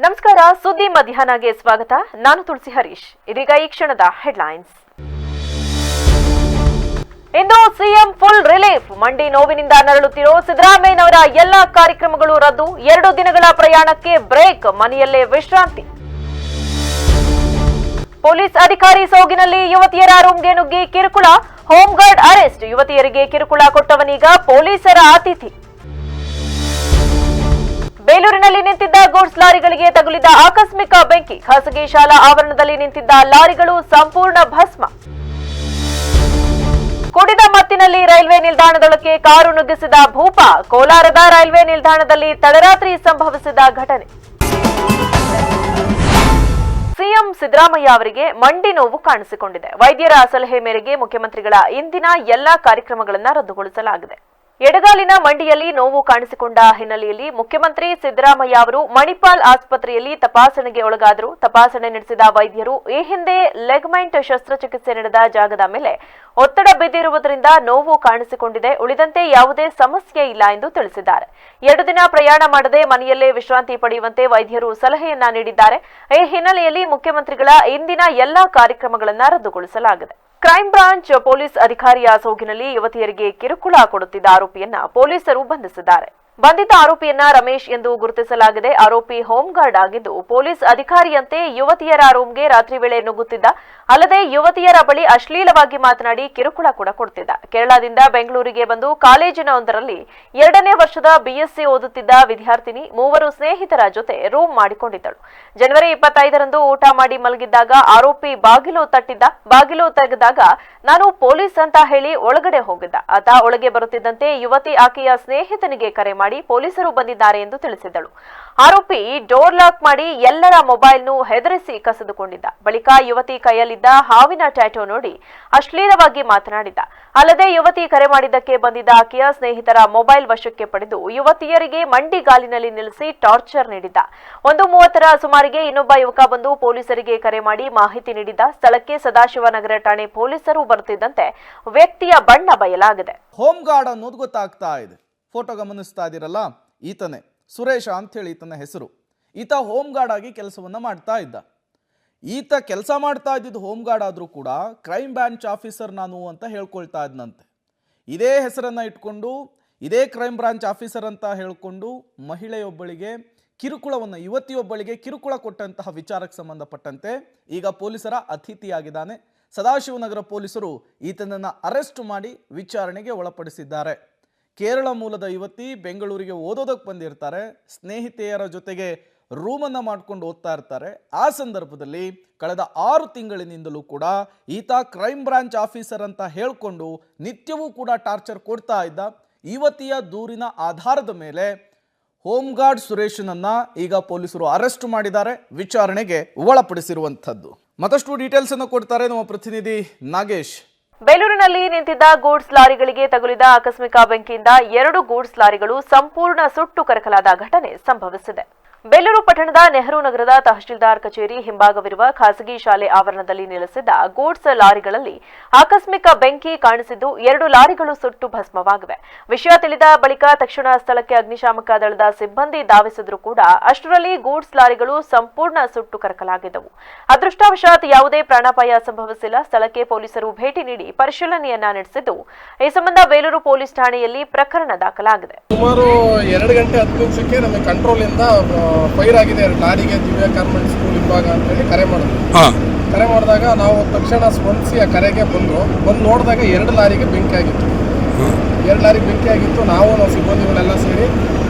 ನಮಸ್ಕಾರ. ಸುದ್ದಿ ಮಧ್ಯಾಹ್ನಗೆ ಸ್ವಾಗತ. ನಾನು ತುಳಸಿ ಹರೀಶ್. ಇದೀಗ ಈ ಕ್ಷಣದ ಹೆಡ್ಲೈನ್ಸ್. ಇಂದು ಸಿಎಂ ಫುಲ್ ರಿಲೀಫ್. ಮಂಡಿ ನೋವಿನಿಂದ ನರಳುತ್ತಿರೋ ಸಿದ್ದರಾಮಯ್ಯನವರ ಎಲ್ಲ ಕಾರ್ಯಕ್ರಮಗಳು ರದ್ದು. 2 ದಿನಗಳ ಪ್ರಯಾಣಕ್ಕೆ ಬ್ರೇಕ್. ಮನೆಯಲ್ಲೇ ವಿಶ್ರಾಂತಿ. ಪೊಲೀಸ್ ಅಧಿಕಾರಿ ಸೋಗಿನಲ್ಲಿ ಯುವತಿಯರ ರೂಮ್ಗೆ ನುಗ್ಗಿ ಕಿರುಕುಳ. Home guard arrest. ಯುವತಿಯರಿಗೆ ಕಿರುಕುಳ ಕೊಟ್ಟವನೀಗ ಪೊಲೀಸರ ಅತಿಥಿ. ಬೇಲೂರಿನಲ್ಲಿ ನಿಂತಿದ್ದ ಗೂಡ್ಸ್ ಲಾರಿಗಳಿಗೆ ತಗುಲಿದ ಆಕಸ್ಮಿಕ ಬೆಂಕಿ. ಖಾಸಗಿ ಶಾಲಾ ಆವರಣದಲ್ಲಿ ನಿಂತಿದ್ದ ಲಾರಿಗಳು ಸಂಪೂರ್ಣ ಭಸ್ಮ. ಕುಡಿದ ಮತ್ತಿನಲ್ಲಿ ರೈಲ್ವೆ ನಿಲ್ದಾಣದೊಳಕ್ಕೆ ಕಾರು ನುಗ್ಗಿಸಿದ ಭೂಪ. ಕೋಲಾರದ ರೈಲ್ವೆ ನಿಲ್ದಾಣದಲ್ಲಿ ತಡರಾತ್ರಿ ಸಂಭವಿಸಿದ ಘಟನೆ. ಸಿಎಂ ಸಿದ್ದರಾಮಯ್ಯ ಅವರಿಗೆ ಮಂಡಿ ನೋವು ಕಾಣಿಸಿಕೊಂಡಿದೆ. ವೈದ್ಯರ ಸಲಹೆ ಮೇರೆಗೆ ಮುಖ್ಯಮಂತ್ರಿಗಳ ಇಂದಿನ ಎಲ್ಲಾ ಕಾರ್ಯಕ್ರಮಗಳನ್ನು ರದ್ದುಗೊಳಿಸಲಾಗಿದೆ. ಎಡಗಾಲಿನ ಮಂಡಿಯಲ್ಲಿ ನೋವು ಕಾಣಿಸಿಕೊಂಡ ಹಿನ್ನೆಲೆಯಲ್ಲಿ ಮುಖ್ಯಮಂತ್ರಿ ಸಿದ್ದರಾಮಯ್ಯ ಅವರು ಮಣಿಪಾಲ್ ಆಸ್ಪತ್ರೆಯಲ್ಲಿ ತಪಾಸಣೆಗೆ ಒಳಗಾದರು. ತಪಾಸಣೆ ನಡೆಸಿದ ವೈದ್ಯರು ಈ ಹಿಂದೆ ಲೆಗ್ಮೆಂಟ್ ಶಸ್ತ್ರಚಿಕಿತ್ಸೆ ನಡೆದ ಜಾಗದ ಮೇಲೆ ಒತ್ತಡ ಬಿದ್ದಿರುವುದರಿಂದ ನೋವು ಕಾಣಿಸಿಕೊಂಡಿದೆ. ಉಳಿದಂತೆ ಯಾವುದೇ ಸಮಸ್ಯೆ ಇಲ್ಲ ಎಂದು ತಿಳಿಸಿದ್ದಾರೆ. 2 ದಿನ ಪ್ರಯಾಣ ಮಾಡದೆ ಮನೆಯಲ್ಲೇ ವಿಶ್ರಾಂತಿ ಪಡೆಯುವಂತೆ ವೈದ್ಯರು ಸಲಹೆಯನ್ನ ನೀಡಿದ್ದಾರೆ. ಈ ಹಿನ್ನೆಲೆಯಲ್ಲಿ ಮುಖ್ಯಮಂತ್ರಿಗಳ ಇಂದಿನ ಎಲ್ಲಾ ಕಾರ್ಯಕ್ರಮಗಳನ್ನು ರದ್ದುಗೊಳಿಸಲಾಗಿದೆ. ಕ್ರೈಂ ಬ್ರಾಂಚ್ ಪೊಲೀಸ್ ಅಧಿಕಾರಿಯ ಸೋಗಿನಲ್ಲಿ ಯುವತಿಯರಿಗೆ ಕಿರುಕುಳ ಕೊಡುತ್ತಿದ್ದ ಆರೋಪಿಯನ್ನ ಪೊಲೀಸರು ಬಂಧಿಸಿದ್ದಾರೆ. ಬಂಧಿತ ಆರೋಪಿಯನ್ನ ರಮೇಶ್ ಎಂದು ಗುರುತಿಸಲಾಗಿದೆ. ಆರೋಪಿ ಹೋಮ್ ಗಾರ್ಡ್ ಆಗಿದ್ದು ಪೊಲೀಸ್ ಅಧಿಕಾರಿಯಂತೆ ಯುವತಿಯರ ರೂಮ್ಗೆ ರಾತ್ರಿ ವೇಳೆ ನುಗ್ಗುತ್ತಿದ್ದ. ಅಲ್ಲದೆ ಯುವತಿಯರ ಬಳಿ ಅಶ್ಲೀಲವಾಗಿ ಮಾತನಾಡಿ ಕಿರುಕುಳ ಕೂಡ ಕೊಡುತ್ತಿದ್ದ. ಕೇರಳದಿಂದ ಬೆಂಗಳೂರಿಗೆ ಬಂದು ಕಾಲೇಜಿನೊಂದರಲ್ಲಿ 2ನೇ ವರ್ಷದ ಬಿಎಸ್ಸಿ ಓದುತ್ತಿದ್ದ ವಿದ್ಯಾರ್ಥಿನಿ 3 ಸ್ನೇಹಿತರ ಜೊತೆ ರೂಮ್ ಮಾಡಿಕೊಂಡಿದ್ದಳು. ಜನವರಿ 25ರಂದು ಊಟ ಮಾಡಿ ಮಲಗಿದ್ದಾಗ ಆರೋಪಿ ಬಾಗಿಲು ತಟ್ಟಿದ್ದ. ಬಾಗಿಲು ತೆಗೆದಾಗ ನಾನು ಪೊಲೀಸ್ ಅಂತ ಹೇಳಿ ಒಳಗಡೆ ಹೋಗಿದ್ದ. ಆತ ಒಳಗೆ ಬರುತ್ತಿದ್ದಂತೆ ಯುವತಿ ಆಕೆಯ ಸ್ನೇಹಿತನಿಗೆ ಕರೆ ಮಾಡಿ ಪೊಲೀಸರು ಬಂದಿದ್ದಾರೆ ಎಂದು ತಿಳಿಸಿದ್ದಳು. ಆರೋಪಿ ಡೋರ್ ಲಾಕ್ ಮಾಡಿ ಎಲ್ಲರ ಮೊಬೈಲ್ನು ಹೆದರಿಸಿ ಕಸಿದುಕೊಂಡಿದ್ದ. ಬಳಿಕ ಯುವತಿ ಕೈಯಲ್ಲಿದ್ದ ಹಾವಿನ ಟ್ಯಾಟೋ ನೋಡಿ ಅಶ್ಲೀಲವಾಗಿ ಮಾತನಾಡಿದ್ದ. ಅಲ್ಲದೆ ಯುವತಿ ಕರೆ ಮಾಡಿದ್ದಕ್ಕೆ ಬಂದಿದ್ದ ಆಕೆಯ ಸ್ನೇಹಿತರ ಮೊಬೈಲ್ ವಶಕ್ಕೆ ಪಡೆದು ಯುವತಿಯರಿಗೆ ಮಂಡಿಗಾಲಿನಲ್ಲಿ ನಿಲ್ಲಿಸಿ ಟಾರ್ಚರ್ ನೀಡಿದ್ದ. 1:30ರ ಸುಮಾರಿಗೆ ಇನ್ನೊಬ್ಬ ಯುವಕ ಬಂದು ಪೊಲೀಸರಿಗೆ ಕರೆ ಮಾಡಿ ಮಾಹಿತಿ ನೀಡಿದ್ದ. ಸ್ಥಳಕ್ಕೆ ಸದಾಶಿವನಗರ ಠಾಣೆ ಪೊಲೀಸರು ಬರುತ್ತಿದ್ದಂತೆ ವ್ಯಕ್ತಿಯ ಬಣ್ಣ ಬಯಲಾಗಿದೆ. ಹೋಮ್ ಗಾರ್ಡ್ ಅನ್ನೋದು ಗೊತ್ತಾಗ್ತಾ ಇದೆ. ಫೋಟೋ ಗಮನಿಸ್ತಾ ಇದ್ದೀರಲ್ಲ, ಈತನೇ ಸುರೇಶ ಅಂತೇಳಿ ಈತನ ಹೆಸರು. ಈತ ಹೋಮ್ ಗಾರ್ಡ್ ಆಗಿ ಕೆಲಸವನ್ನ ಮಾಡ್ತಾ ಇದ್ದ. ಈತ ಕೆಲಸ ಮಾಡ್ತಾ ಇದ್ದಿದ್ದು ಹೋಮ್ ಗಾರ್ಡ್ ಆದರೂ ಕೂಡ ಕ್ರೈಂ ಬ್ರಾಂಚ್ ಆಫೀಸರ್ ನಾನು ಅಂತ ಹೇಳ್ಕೊಳ್ತಾ ಇದ್ನಂತೆ. ಇದೇ ಹೆಸರನ್ನ ಇಟ್ಕೊಂಡು ಇದೇ ಕ್ರೈಂ ಬ್ರಾಂಚ್ ಆಫೀಸರ್ ಅಂತ ಹೇಳ್ಕೊಂಡು ಮಹಿಳೆಯೊಬ್ಬಳಿಗೆ ಕಿರುಕುಳವನ್ನು ಯುವತಿಯೊಬ್ಬಳಿಗೆ ಕಿರುಕುಳ ಕೊಟ್ಟಂತಹ ವಿಚಾರಕ್ಕೆ ಸಂಬಂಧಪಟ್ಟಂತೆ ಈಗ ಪೊಲೀಸರ ಅತಿಥಿಯಾಗಿದ್ದಾನೆ. ಸದಾಶಿವನಗರ ಪೊಲೀಸರು ಈತನನ್ನು ಅರೆಸ್ಟ್ ಮಾಡಿ ವಿಚಾರಣೆಗೆ ಒಳಪಡಿಸಿದ್ದಾರೆ. ಕೇರಳ ಮೂಲದ ಯುವತಿ ಬೆಂಗಳೂರಿಗೆ ಓದೋದಕ್ಕೆ ಬಂದಿರ್ತಾರೆ. ಸ್ನೇಹಿತೆಯರ ಜೊತೆಗೆ ರೂಮನ್ನು ಮಾಡ್ಕೊಂಡು ಓದ್ತಾ ಇರ್ತಾರೆ. ಆ ಸಂದರ್ಭದಲ್ಲಿ ಕಳೆದ 6 ತಿಂಗಳಿನಿಂದಲೂ ಕೂಡ ಈತ ಕ್ರೈಂ ಬ್ರಾಂಚ್ ಆಫೀಸರ್ ಅಂತ ಹೇಳ್ಕೊಂಡು ನಿತ್ಯವೂ ಕೂಡ ಟಾರ್ಚರ್ ಕೊಡ್ತಾ ಇದ್ದ. ಯುವತಿಯ ದೂರಿನ ಆಧಾರದ ಮೇಲೆ ಹೋಮ್ ಗಾರ್ಡ್ ಸುರೇಶನನ್ನ ಈಗ ಪೊಲೀಸರು ಅರೆಸ್ಟ್ ಮಾಡಿದ್ದಾರೆ, ವಿಚಾರಣೆಗೆ ಒಳಪಡಿಸಿರುವಂಥದ್ದು. ಮತ್ತಷ್ಟು ಡೀಟೇಲ್ಸ್ ಅನ್ನು ಕೊಡ್ತಾರೆ ನಮ್ಮ ಪ್ರತಿನಿಧಿ ನಾಗೇಶ್. ಬೇಲೂರಿನಲ್ಲಿ ನಿಂತಿದ್ದ ಗೂಡ್ಸ್ ಲಾರಿಗಳಿಗೆ ತಗುಲಿದ ಆಕಸ್ಮಿಕ ಬೆಂಕಿಯಿಂದ 2 ಗೂಡ್ಸ್ ಲಾರಿಗಳು ಸಂಪೂರ್ಣ ಸುಟ್ಟು ಕರಕಲಾದ ಘಟನೆ ಸಂಭವಿಸಿದೆ. ಬೇಲೂರು ಪಟ್ಟಣದ ನೆಹರು ನಗರದ ತಹಶೀಲ್ದಾರ್ ಕಚೇರಿ ಹಿಂಭಾಗವಿರುವ ಖಾಸಗಿ ಶಾಲೆ ಆವರಣದಲ್ಲಿ ನೆಲೆಸಿದ್ದ ಗೂಡ್ಸ್ ಲಾರಿಗಳಲ್ಲಿ ಆಕಸ್ಮಿಕ ಬೆಂಕಿ ಕಾಣಿಸಿದ್ದು 2 ಲಾರಿಗಳು ಸುಟ್ಟು ಭಸ್ಮವಾಗಿವೆ. ವಿಷಯ ತಿಳಿದ ಬಳಿಕ ತಕ್ಷಣ ಸ್ಥಳಕ್ಕೆ ಅಗ್ನಿಶಾಮಕ ದಳದ ಸಿಬ್ಬಂದಿ ಧಾವಿಸಿದ್ರು ಕೂಡ ಅಷ್ಟರಲ್ಲಿ ಗೂಡ್ಸ್ ಲಾರಿಗಳು ಸಂಪೂರ್ಣ ಸುಟ್ಟು ಕರಕಲಾಗಿದ್ದವು. ಅದೃಷ್ಟವಶಾತ್ ಯಾವುದೇ ಪ್ರಾಣಾಪಾಯ ಸಂಭವಿಸಿಲ್ಲ. ಸ್ಥಳಕ್ಕೆ ಪೊಲೀಸರು ಭೇಟಿ ನೀಡಿ ಪರಿಶೀಲನೆಯನ್ನ ನಡೆಸಿದ್ದು ಈ ಸಂಬಂಧ ಬೇಲೂರು ಪೊಲೀಸ್ ಠಾಣೆಯಲ್ಲಿ ಪ್ರಕರಣ ದಾಖಲಾಗಿದೆ. ಸುಮಾರು 2 ಗಂಟೆ 10 ನಿಮಿಷಕ್ಕೆ ನಮಗೆ ಕಂಟ್ರೋಲ್ ಇಂದ ಫೈರ್ ಆಗಿದೆ ಲಾರಿಗೆ ದಿವ್ಯ ಕಾರ್ಮೆಂಟ್ ಸ್ಕೂಲ್ ಹಿಂಭಾಗ ಅಂತೇಳಿ ಕರೆ ಮಾಡಿದಾಗ ನಾವು ತಕ್ಷಣ ಸ್ಪಂದಿಸಿ ಆ ಕರೆಗೆ ಬಂದು ನೋಡಿದಾಗ 2 ಲಾರಿಗೆ ಬೆಂಕಿ ಆಗಿತ್ತು. 2 ಲಾರಿಗೆ ಬೆಂಕಿ ಆಗಿತ್ತು. ನಾವು ಸಿಬ್ಬಂದಿಗಳೆಲ್ಲ ಸೇರಿ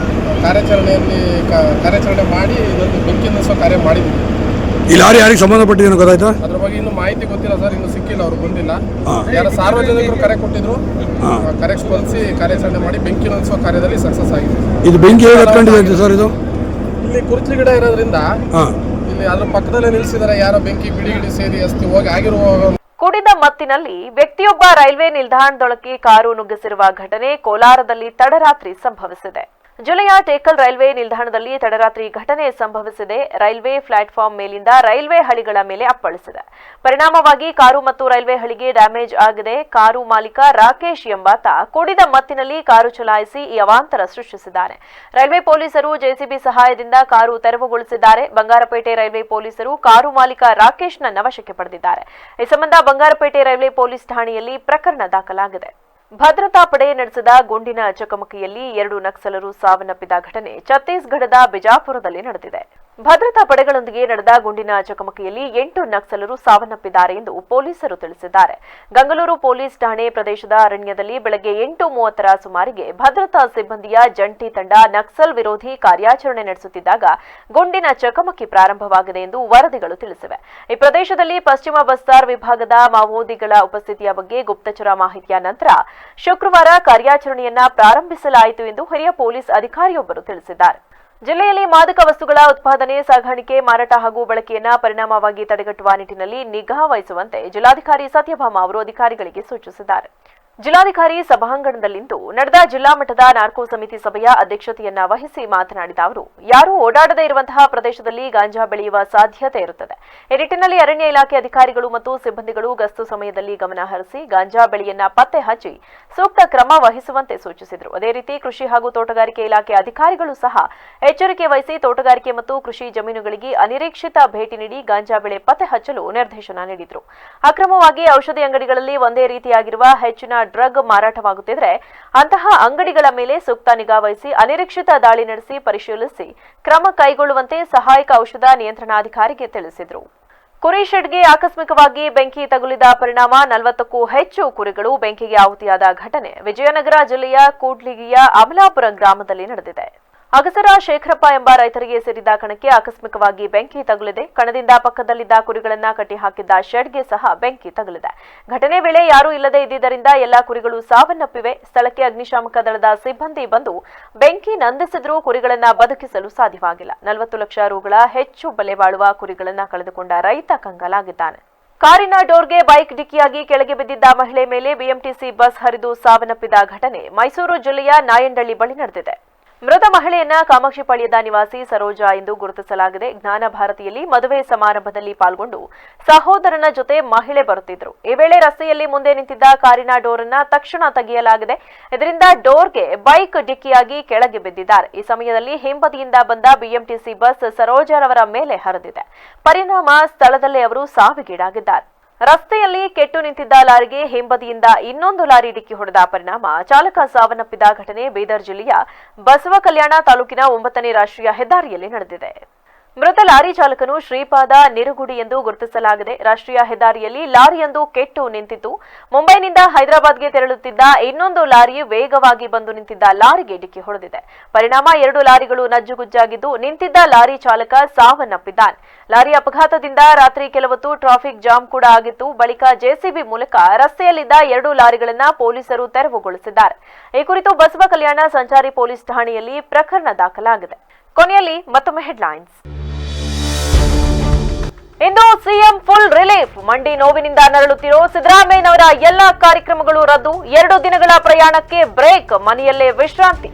ಕಾರ್ಯಾಚರಣೆ ಮಾಡಿ ಇದೊಂದು ಬೆಂಕಿ ನಿಲ್ಲಿಸೋ ಕಾರ್ಯ ಮಾಡಿದ್ವಿ. ಈ ಲಾರಿ ಯಾರಿಗೆ ಸಂಬಂಧಪಟ್ಟಿದೆ ಗೊತ್ತಾಯ್ತಾ? ಅದ್ರ ಬಗ್ಗೆ ಇನ್ನೂ ಮಾಹಿತಿ ಗೊತ್ತಿಲ್ಲ ಸರ್, ಇನ್ನೂ ಸಿಕ್ಕಿಲ್ಲ, ಅವ್ರು ಬಂದಿಲ್ಲ. ಯಾರು ಸಾರ್ವಜನಿಕರು ಕರೆ ಕೊಟ್ಟಿದ್ರು, ಕರೆಗೆ ಸ್ಪಂದಿಸಿ ಕಾರ್ಯಾಚರಣೆ ಮಾಡಿ ಬೆಂಕಿ ನಿಲ್ಲಿಸೋ ಕಾರ್ಯದಲ್ಲಿ ಸಕ್ಸಸ್ ಆಗಿದೆ. ಇದು ಬೆಂಕಿ ಹೇಗೆ ಸರ್? ಇದು ಇಲ್ಲಿ ಕುರ್ಚಿ ಗಿಡ ಇರೋದ್ರಿಂದ ಇಲ್ಲಿ ಅದ್ರ ಪಕ್ಕದಲ್ಲೇ ನಿಲ್ಲಿಸಿದರೆ ಯಾರೋ ಬೆಂಕಿ ಬಿಡಿ ಸೇರಿ ಅಸ್ತಿ ಹೋಗಿ ಆಗಿರುವ. ಕುಡಿದ ಮತ್ತಿನಲ್ಲಿ ವ್ಯಕ್ತಿಯೊಬ್ಬ ರೈಲ್ವೆ ನಿಲ್ದಾಣದೊಳಕ್ಕೆ ಕಾರು ನುಗ್ಗಿಸಿರುವ ಘಟನೆ ಕೋಲಾರದಲ್ಲಿ ತಡರಾತ್ರಿ ಸಂಭವಿಸಿದೆ. ಜಿಲ್ಲೆಯ ಟೇಕಲ್ ರೈಲ್ವೆ ನಿಲ್ದಾಣದಲ್ಲಿ ತಡರಾತ್ರಿ ಘಟನೆ ಸಂಭವಿಸಿದೆ. ರೈಲ್ವೆ ಪ್ಲಾಟ್ಫಾರ್ಮ್ ಮೇಲಿಂದ ರೈಲ್ವೆ ಹಳಿಗಳ ಮೇಲೆ ಅಪ್ಪಳಿಸಿದೆ. ಪರಿಣಾಮವಾಗಿ ಕಾರು ಮತ್ತು ರೈಲ್ವೆ ಹಳಿಗೆ ಡ್ಯಾಮೇಜ್ ಆಗಿದೆ. ಕಾರು ಮಾಲೀಕ ರಾಕೇಶ್ ಎಂಬಾತ ಕುಡಿದ ಮತ್ತಿನಲ್ಲಿ ಕಾರು ಚಲಾಯಿಸಿ ಈ ಅವಾಂತರ ಸೃಷ್ಟಿಸಿದ್ದಾನೆ. ರೈಲ್ವೆ ಪೊಲೀಸರು ಜೆಸಿಬಿ ಸಹಾಯದಿಂದ ಕಾರು ತೆರವುಗೊಳಿಸಿದ್ದಾರೆ. ಬಂಗಾರಪೇಟೆ ರೈಲ್ವೆ ಪೊಲೀಸರು ಕಾರು ಮಾಲೀಕ ರಾಕೇಶ್ನ ವಶಕ್ಕೆ ಪಡೆದಿದ್ದಾರೆ. ಈ ಸಂಬಂಧ ಬಂಗಾರಪೇಟೆ ರೈಲ್ವೆ ಪೊಲೀಸ್ ಠಾಣೆಯಲ್ಲಿ ಪ್ರಕರಣ ದಾಖಲಾಗಿದೆ. ಭದ್ರತಾ ಪಡೆ ನಡೆಸಿದ ಗುಂಡಿನ ಚಕಮಕಿಯಲ್ಲಿ 2 ನಕ್ಸಲರು ಸಾವನ್ನಪ್ಪಿದ ಘಟನೆ ಛತ್ತೀಸ್ಗಢದ ಬಿಜಾಪುರದಲ್ಲಿ ನಡೆದಿದೆ. ಭದ್ರತಾ ಪಡೆಗಳೊಂದಿಗೆ ನಡೆದ ಗುಂಡಿನ ಚಕಮಕಿಯಲ್ಲಿ 8 ನಕ್ಸಲರು ಸಾವನ್ನಪ್ಪಿದ್ದಾರೆ ಎಂದು ಪೊಲೀಸರು ತಿಳಿಸಿದ್ದಾರೆ. ಗಂಗಲೂರು ಪೊಲೀಸ್ ಠಾಣೆ ಪ್ರದೇಶದ ಅರಣ್ಯದಲ್ಲಿ ಬೆಳಗ್ಗೆ 8:30 ಸುಮಾರಿಗೆ ಭದ್ರತಾ ಸಿಬ್ಬಂದಿಯ ಜಂಟಿ ತಂಡ ನಕ್ಸಲ್ ವಿರೋಧಿ ಕಾರ್ಯಾಚರಣೆ ನಡೆಸುತ್ತಿದ್ದಾಗ ಗುಂಡಿನ ಚಕಮಕಿ ಪ್ರಾರಂಭವಾಗಿದೆ ಎಂದು ವರದಿಗಳು ತಿಳಿಸಿವೆ. ಈ ಪ್ರದೇಶದಲ್ಲಿ ಪಶ್ಚಿಮ ಬಸ್ತಾರ್ ವಿಭಾಗದ ಮಾವೋದಿಗಳ ಉಪಸ್ಥಿತಿಯ ಬಗ್ಗೆ ಗುಪ್ತಚರ ಮಾಹಿತಿಯ ನಂತರ ಶುಕ್ರವಾರ ಕಾರ್ಯಾಚರಣೆಯನ್ನ ಪ್ರಾರಂಭಿಸಲಾಯಿತು ಎಂದು ಹಿರಿಯ ಪೊಲೀಸ್ ಅಧಿಕಾರಿಯೊಬ್ಬರು ತಿಳಿಸಿದ್ದಾರೆ. ಜಿಲ್ಲೆಯಲ್ಲಿ ಮಾದಕ ವಸ್ತುಗಳ ಉತ್ಪಾದನೆ, ಸಾಗಾಣಿಕೆ, ಮಾರಾಟ ಹಾಗೂ ಬಳಕೆಯನ್ನ ಪರಿಣಾಮವಾಗಿ ತಡೆಗಟ್ಟುವ ನಿಟ್ಟಿನಲ್ಲಿ ನಿಗಾ ವಹಿಸುವಂತೆ ಜಿಲ್ಲಾಧಿಕಾರಿ ಸತ್ಯಭಾಮ ಅವರು ಅಧಿಕಾರಿಗಳಿಗೆ ಸೂಚಿಸಿದ್ದಾರೆ. ಜಿಲ್ಲಾಧಿಕಾರಿ ಸಭಾಂಗಣದಲ್ಲಿಂದು ನಡೆದ ಜಿಲ್ಲಾ ಮಟ್ಟದ ನಾರ್ಕೋ ಸಮಿತಿ ಸಭೆಯ ಅಧ್ಯಕ್ಷತೆಯನ್ನ ವಹಿಸಿ ಮಾತನಾಡಿದ ಅವರು, ಯಾರೂ ಓಡಾಡದೇ ಇರುವಂತಹ ಪ್ರದೇಶದಲ್ಲಿ ಗಾಂಜಾ ಬೆಳೆಯುವ ಸಾಧ್ಯತೆ ಇರುತ್ತದೆ. ಈ ನಿಟ್ಟಿನಲ್ಲಿ ಅರಣ್ಯ ಇಲಾಖೆ ಅಧಿಕಾರಿಗಳು ಮತ್ತು ಸಿಬ್ಬಂದಿಗಳು ಗಸ್ತು ಸಮಯದಲ್ಲಿ ಗಮನ ಹರಿಸಿ ಗಾಂಜಾ ಬೆಳೆಯನ್ನ ಪತ್ತೆ ಹಚ್ಚಿ ಸೂಕ್ತ ಕ್ರಮ ವಹಿಸುವಂತೆ ಸೂಚಿಸಿದರು. ಅದೇ ರೀತಿ ಕೃಷಿ ಹಾಗೂ ತೋಟಗಾರಿಕೆ ಇಲಾಖೆ ಅಧಿಕಾರಿಗಳು ಸಹ ಎಚ್ಚರಿಕೆ ವಹಿಸಿ ತೋಟಗಾರಿಕೆ ಮತ್ತು ಕೃಷಿ ಜಮೀನುಗಳಿಗೆ ಅನಿರೀಕ್ಷಿತ ಭೇಟಿ ನೀಡಿ ಗಾಂಜಾ ಬೆಳೆ ಪತ್ತೆ ಹಚ್ಚಲು ನಿರ್ದೇಶನ ನೀಡಿದರು. ಅಕ್ರಮವಾಗಿ ಔಷಧಿ ಅಂಗಡಿಗಳಲ್ಲಿ ಒಂದೇ ರೀತಿಯಾಗಿರುವ ಹೆಚ್ಚಿನ ಡ್ರಗ್ ಮಾರಾಟವಾಗುತ್ತಿದ್ರೆ ಅಂತಹ ಅಂಗಡಿಗಳ ಮೇಲೆ ಸೂಕ್ತ ನಿಗಾ ವಹಿಸಿ ಅನಿರೀಕ್ಷಿತ ದಾಳಿ ನಡೆಸಿ ಪರಿಶೀಲಿಸಿ ಕ್ರಮ ಕೈಗೊಳ್ಳುವಂತೆ ಸಹಾಯಕ ಔಷಧ ನಿಯಂತ್ರಣಾಧಿಕಾರಿಗೆ ತಿಳಿಸಿದರು. ಕುರಿ ಶೆಡ್ಗೆ ಆಕಸ್ಮಿಕವಾಗಿ ಬೆಂಕಿ ತಗುಲಿದ ಪರಿಣಾಮ 40ಕ್ಕೂ ಹೆಚ್ಚು ಕುರಿಗಳು ಬೆಂಕಿಗೆ ಆಹುತಿಯಾದ ಘಟನೆ ವಿಜಯನಗರ ಜಿಲ್ಲೆಯ ಕೂಡ್ಲಿಗಿಯ ಅಮಲಾಪುರ ಗ್ರಾಮದಲ್ಲಿ ನಡೆದಿದೆ. ಅಗಸರ ಶೇಖರಪ್ಪ ಎಂಬ ರೈತರಿಗೆ ಸೇರಿದ ಕಣಕ್ಕೆ ಆಕಸ್ಮಿಕವಾಗಿ ಬೆಂಕಿ ತಗುಲಿದೆ. ಕಣದಿಂದ ಪಕ್ಕದಲ್ಲಿದ್ದ ಕುರಿಗಳನ್ನ ಕಟ್ಟಿಹಾಕಿದ್ದ ಶೆಡ್ಗೆ ಸಹ ಬೆಂಕಿ ತಗುಲಿದೆ. ಘಟನೆ ವೇಳೆ ಯಾರೂ ಇಲ್ಲದೆ ಇದ್ದಿದ್ದರಿಂದ ಎಲ್ಲಾ ಕುರಿಗಳು ಸಾವನ್ನಪ್ಪಿವೆ. ಸ್ಥಳಕ್ಕೆ ಅಗ್ನಿಶಾಮಕ ದಳದ ಸಿಬ್ಬಂದಿ ಬಂದು ಬೆಂಕಿ ನಂದಿಸಿದ್ರೂ ಕುರಿಗಳನ್ನ ಬದುಕಿಸಲು ಸಾಧ್ಯವಾಗಿಲ್ಲ. 40 ಲಕ್ಷ ರುಗಳ ಹೆಚ್ಚು ಬೆಲೆ ಬಾಳುವ ಕುರಿಗಳನ್ನ ಕಳೆದುಕೊಂಡ ರೈತ ಕಂಗಾಲಾಗಿದ್ದಾನೆ. ಕಾರಿನ ಡೋರ್ಗೆ ಬೈಕ್ ಡಿಕ್ಕಿಯಾಗಿ ಕೆಳಗೆ ಬಿದ್ದಿದ್ದ ಮಹಿಳೆ ಮೇಲೆ ಬಿಎಂಟಿಸಿ ಬಸ್ ಹರಿದು ಸಾವನ್ನಪ್ಪಿದ ಘಟನೆ ಮೈಸೂರು ಜಿಲ್ಲೆಯ ನಾಯಂಡಳ್ಳಿ ಬಳಿ ನಡೆದಿದೆ. ಮೃತ ಮಹಿಳೆಯನ್ನ ಕಾಮಾಕ್ಷಿಪಾಳ್ಯದ ನಿವಾಸಿ ಸರೋಜಾ ಎಂದು ಗುರುತಿಸಲಾಗಿದೆ. ಜ್ಞಾನ ಭಾರತಿಯಲ್ಲಿ ಮದುವೆ ಸಮಾರಂಭದಲ್ಲಿ ಪಾಲ್ಗೊಂಡು ಸಹೋದರನ ಜೊತೆ ಮಹಿಳೆ ಬರುತ್ತಿದ್ರು. ಈ ವೇಳೆ ರಸ್ತೆಯಲ್ಲಿ ಮುಂದೆ ನಿಂತಿದ್ದ ಕಾರಿನ ಡೋರ್ ಅನ್ನ ತಕ್ಷಣ ತೆಗೆಯಲಾಗಿದೆ. ಇದರಿಂದ ಡೋರ್ಗೆ ಬೈಕ್ ಡಿಕ್ಕಿಯಾಗಿ ಕೆಳಗೆ ಬಿದ್ದಿದ್ದಾರೆ. ಈ ಸಮಯದಲ್ಲಿ ಹಿಂಬದಿಯಿಂದ ಬಂದ ಬಿಎಂಟಿಸಿ ಬಸ್ ಸರೋಜಾರವರ ಮೇಲೆ ಹರಿದಿದೆ. ಪರಿಣಾಮ ಸ್ಥಳದಲ್ಲೇ ಅವರು ಸಾವಿಗೀಡಾಗಿದ್ದಾರೆ. ರಸ್ತೆಯಲ್ಲಿ ಕೆಟ್ಟು ನಿಂತಿದ್ದ ಲಾರಿಗೆ ಹಿಂಬದಿಯಿಂದ ಇನ್ನೊಂದು ಲಾರಿ ಡಿಕ್ಕಿ ಹೊಡೆದ ಪರಿಣಾಮ ಚಾಲಕ ಸಾವನ್ನಪ್ಪಿದ ಘಟನೆ ಬೀದರ್ ಜಿಲ್ಲೆಯ ಬಸವ ಕಲ್ಯಾಣ ತಾಲೂಕಿನ 9ನೇ ರಾಷ್ಟ್ರೀಯ ಹೆದ್ದಾರಿಯಲ್ಲಿ ನಡೆದಿದೆ. ಮೃತ ಲಾರಿ ಚಾಲಕನು ಶ್ರೀಪಾದ ನಿರುಗುಡಿ ಎಂದು ಗುರುತಿಸಲಾಗಿದೆ. ರಾಷ್ಟ್ರೀಯ ಹೆದ್ದಾರಿಯಲ್ಲಿ ಲಾರಿಯೊಂದು ಕೆಟ್ಟು ನಿಂತಿದ್ದು ಮುಂಬೈನಿಂದ ಹೈದರಾಬಾದ್ಗೆ ತೆರಳುತ್ತಿದ್ದ ಇನ್ನೊಂದು ಲಾರಿ ವೇಗವಾಗಿ ಬಂದು ನಿಂತಿದ್ದ ಲಾರಿಗೆ ಡಿಕ್ಕಿ ಹೊಡೆದಿದೆ. ಪರಿಣಾಮ 2 ಲಾರಿಗಳು ನಜ್ಜುಗುಜ್ಜಾಗಿದ್ದು ನಿಂತಿದ್ದ ಲಾರಿ ಚಾಲಕ ಸಾವನ್ನಪ್ಪಿದ್ದಾನೆ. ಲಾರಿ ಅಪಘಾತದಿಂದ ರಾತ್ರಿ ಕೆಲವೊತ್ತು ಟ್ರಾಫಿಕ್ ಜಾಮ್ ಕೂಡ ಆಗಿತ್ತು. ಬಳಿಕ ಜೆಸಿಬಿ ಮೂಲಕ ರಸ್ತೆಯಲ್ಲಿದ್ದ 2 ಲಾರಿಗಳನ್ನು ಪೊಲೀಸರು ತೆರವುಗೊಳಿಸಿದ್ದಾರೆ. ಈ ಕುರಿತು ಬಸವ ಕಲ್ಯಾಣ ಸಂಚಾರಿ ಪೊಲೀಸ್ ಠಾಣೆಯಲ್ಲಿ ಪ್ರಕರಣ ದಾಖಲಾಗಿದೆ. ಕೊನೆಯಲ್ಲಿ ಮತ್ತೊಮ್ಮೆ ಹೆಡ್ಲೈನ್ಸ್. ಇಂದು ಸಿಎಂ ಫುಲ್ ರಿಲೀಫ್. ಮಂಡಿ ನೋವಿನಿಂದ ನರಳುತ್ತಿರೋ ಸಿದ್ದರಾಮಯ್ಯನವರ ಎಲ್ಲಾ ಕಾರ್ಯಕ್ರಮಗಳು ರದ್ದು. 2 ದಿನಗಳ ಪ್ರಯಾಣಕ್ಕೆ ಬ್ರೇಕ್. ಮನೆಯಲ್ಲೇ ವಿಶ್ರಾಂತಿ.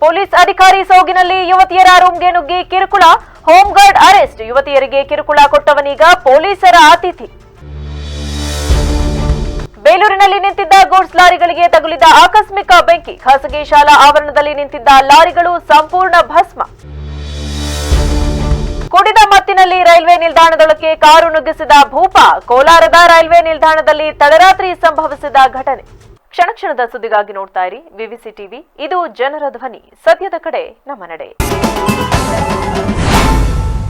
ಪೊಲೀಸ್ ಅಧಿಕಾರಿ ಸೋಗಿನಲ್ಲಿ ಯುವತಿಯರ ರೂಮ್ಗೆ ನುಗ್ಗಿ ಕಿರುಕುಳ. Home guard arrest. ಯುವತಿಯರಿಗೆ ಕಿರುಕುಳ ಕೊಟ್ಟವನೀಗ ಪೊಲೀಸರ ಅತಿಥಿ. ಬೇಲೂರಿನಲ್ಲಿ ನಿಂತಿದ್ದ ಗೂಡ್ಸ್ ಲಾರಿಗಳಿಗೆ ತಗುಲಿದ ಆಕಸ್ಮಿಕ ಬೆಂಕಿ. ಖಾಸಗಿ ಶಾಲಾ ಆವರಣದಲ್ಲಿ ನಿಂತಿದ್ದ ಲಾರಿಗಳು ಸಂಪೂರ್ಣ ಭಸ್ಮ. ಕುಡಿದ ಮತ್ತಿನಲ್ಲಿ ರೈಲ್ವೆ ನಿಲ್ದಾಣದೊಳಕ್ಕೆ ಕಾರು ನುಗ್ಗಿಸಿದ ಭೂಪ. ಕೋಲಾರದ ರೈಲ್ವೆ ನಿಲ್ದಾಣದಲ್ಲಿ ತಡರಾತ್ರಿ ಸಂಭವಿಸಿದ ಘಟನೆ. ಕ್ಷಣ ಕ್ಷಣದ ಸುದ್ದಿಗಾಗಿ ನೋಡ್ತಾ ಇರಿ ವಿವಿಸಿ ಟಿವಿ. ಇದು ಜನರ ಧ್ವನಿ. ಸತ್ಯದ ಕಡೆ ನಮ್ಮ ನಡೆ.